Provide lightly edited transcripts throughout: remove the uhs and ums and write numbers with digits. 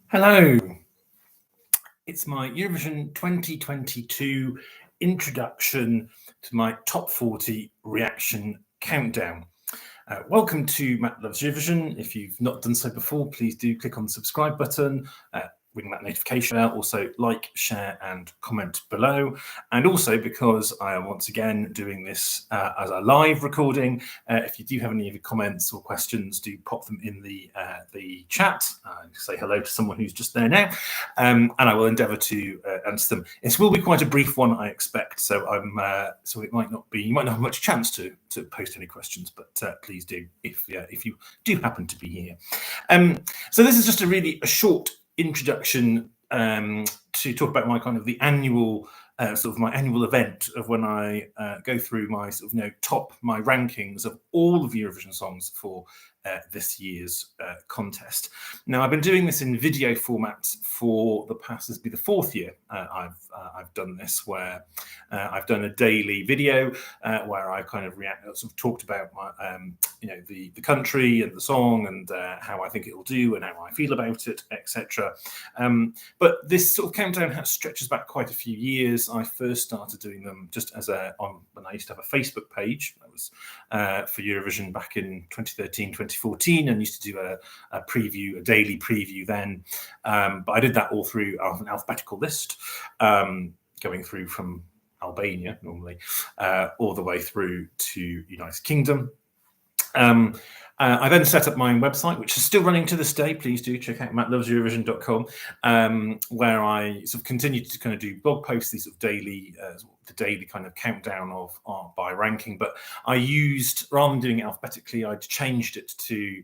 Hello, it's my Eurovision 2022 introduction to my top 40 reaction countdown. Welcome to Matt Loves Eurovision. If you've not done so before, please do click on the subscribe button, ring that notification bell, also like, share and comment below. And also, because I am once again doing this as a live recording, if you do have any comments or questions, do pop them in the chat. Say hello to someone who's just there now, and I will endeavour to answer them. This will be quite a brief one, I expect, so so it might not be, you might not have much chance to post any questions, but please do if you do happen to be here. So this is just a really short introduction to talk about my kind of the annual sort of my annual event of when I go through my sort of my rankings of all of the Eurovision songs for this year's contest. Now, I've been doing this in video format for the past, this will be the fourth year I've done this, where I've done a daily video where I kind of sort of talked about my, the country and the song and how I think it will do and how I feel about it, etc. But this sort of countdown stretches back quite a few years. I first started doing them just as when I used to have a Facebook page. That was for Eurovision back in 2013, 2014, and used to do a daily preview then. But I did that all through an alphabetical list, going through from Albania normally all the way through to United Kingdom. I then set up my own website, which is still running to this day. Please do check out mattloveseurovision.com, where I sort of continue to kind of do blog posts, these sort of daily, the daily kind of countdown of by ranking. But I used, rather than doing it alphabetically, I'd changed it to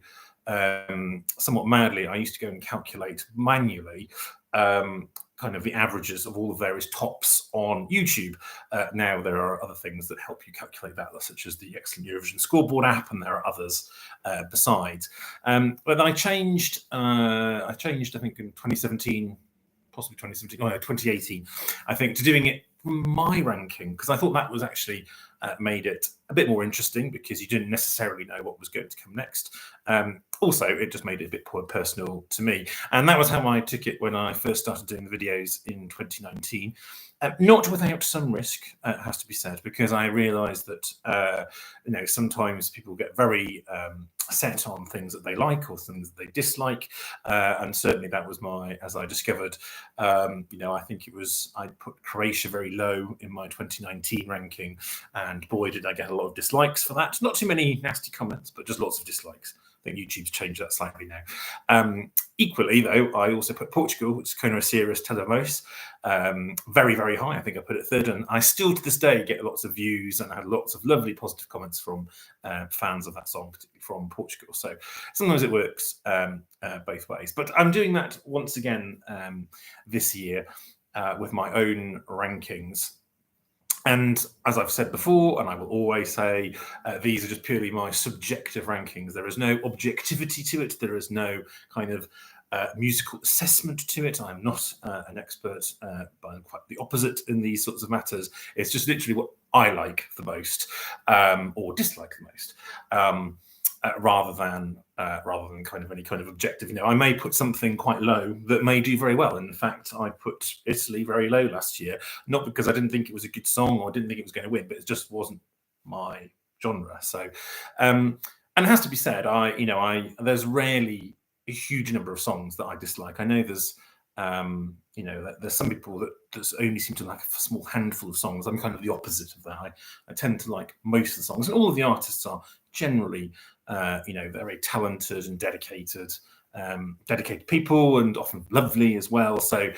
somewhat madly. I used to go and calculate manually kind of the averages of all the various tops on YouTube. Now there are other things that help you calculate that, such as the excellent Eurovision scoreboard app, and there are others besides. But I changed, I think in 2017, possibly 2017, no, 2018, I think, to doing it from my ranking, because I thought that was actually made it a bit more interesting, because you didn't necessarily know what was going to come next. Also, it just made it a bit more personal to me. And that was how I took it when I first started doing the videos in 2019. Not without some risk, has to be said, because I realised that sometimes people get very set on things that they like or things that they dislike, and certainly that was as I discovered, I think it was, I put Croatia very low in my 2019 ranking, and boy did I get a lot of dislikes for that. Not too many nasty comments, but just lots of dislikes. I think YouTube's changed that slightly now. Equally, though, I also put Portugal, which is Conhecer Telemos, very, very high. I think I put it third, and I still to this day get lots of views, and I had lots of lovely positive comments from fans of that song, particularly from Portugal. So sometimes it works both ways. But I'm doing that once again this year with my own rankings. And as I've said before, and I will always say, these are just purely my subjective rankings. There is no objectivity to it. There is no kind of musical assessment to it. I'm not an expert, but I'm quite the opposite in these sorts of matters. It's just literally what I like the most, or dislike the most. Rather than kind of any kind of objective. I may put something quite low that may do very well. In fact, I put Italy very low last year, not because I didn't think it was a good song or I didn't think it was going to win, but it just wasn't my genre. So, and it has to be said, there's rarely a huge number of songs that I dislike. I know there's there's some people that only seem to like a small handful of songs. I'm kind of the opposite of that. I tend to like most of the songs, and all of the artists are generally very talented and dedicated people, and often lovely as well. So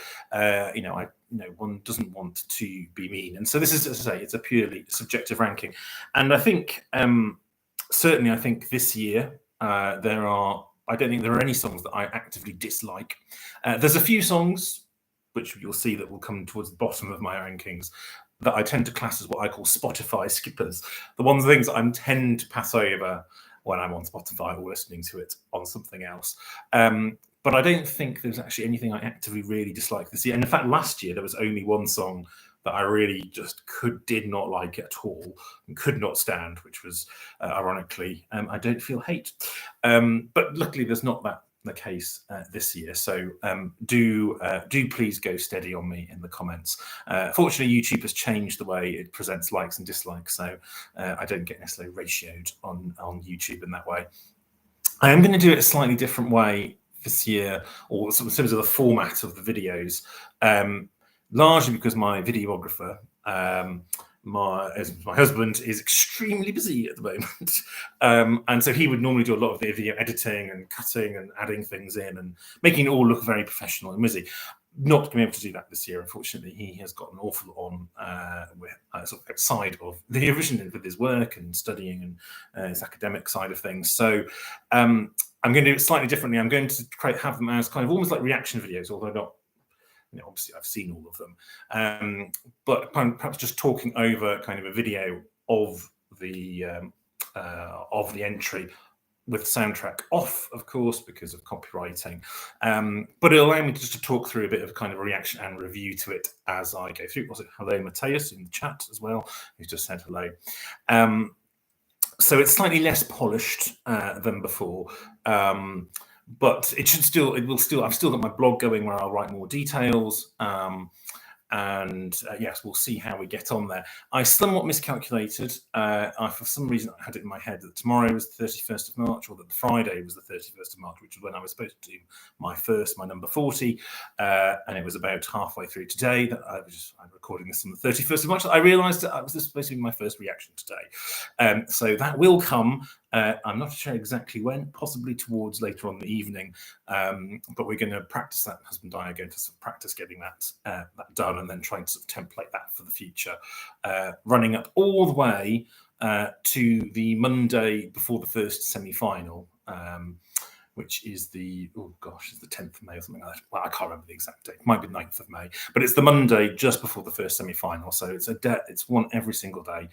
one doesn't want to be mean, and so this is, as I say, it's a purely subjective ranking. And I think certainly I think this year I don't think there are any songs that I actively dislike. There's a few songs which you'll see that will come towards the bottom of my rankings that I tend to class as what I call Spotify skippers. The things I tend to pass over when I'm on Spotify or listening to it on something else. But I don't think there's actually anything I actively really dislike this year. And in fact, last year there was only one song that I really just did not like at all and could not stand, which was ironically I Don't Feel Hate. But luckily there's not that the case this year. So do please go steady on me in the comments. Fortunately, YouTube has changed the way it presents likes and dislikes, so I don't get necessarily ratioed on YouTube in that way. I am going to do it a slightly different way this year, or in terms of the format of the videos, largely because my videographer, my husband, is extremely busy at the moment, and so he would normally do a lot of the video editing and cutting and adding things in and making it all look very professional and busy. Not going to be able to do that this year, unfortunately. He has got an awful lot on sort of outside of the Eurovision with his work and studying and his academic side of things. So I'm going to do it slightly differently. I'm going to have them as kind of almost like reaction videos, although not. Obviously, I've seen all of them, but perhaps just talking over kind of a video of the entry with soundtrack off, of course, because of copywriting. But it'll allow me just to talk through a bit of kind of a reaction and review to it as I go through. Was it hello, Mateus, in the chat as well, who just said hello. So it's slightly less polished than before. But I've still got my blog going where I'll write more details. Yes, we'll see how we get on there. I somewhat miscalculated. For some reason, I had it in my head that tomorrow was the 31st of March, or that Friday was the 31st of March, which was when I was supposed to do my number 40. And it was about halfway through today that I'm recording this on the 31st of March. That I realised that this was supposed to be my first reaction today. So that will come. I'm not sure exactly when, possibly towards later on in the evening, but we're going to practice that. Husband and I are going to sort of practice getting that done, and then trying to sort of template that for the future, running up all the way to the Monday before the first semi-final, which is the 10th of May or something like that. Well, I can't remember the exact date. It might be 9th of May, but it's the Monday just before the first semi-final. So it's one every single day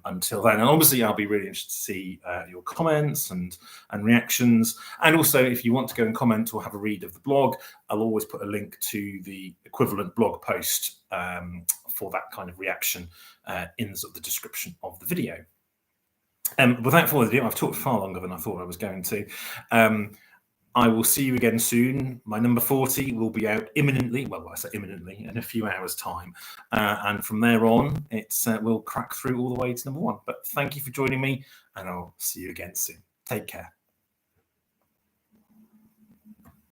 until then. And obviously, I'll be really interested to see your comments and reactions. And also, if you want to go and comment or have a read of the blog, I'll always put a link to the equivalent blog post for that kind of reaction in sort of the description of the video. Without further ado, I've talked far longer than I thought I was going to. I will see you again soon. My number 40 will be out imminently. Well, I say imminently, in a few hours' time. And from there on, we'll crack through all the way to number 1. But thank you for joining me, and I'll see you again soon. Take care.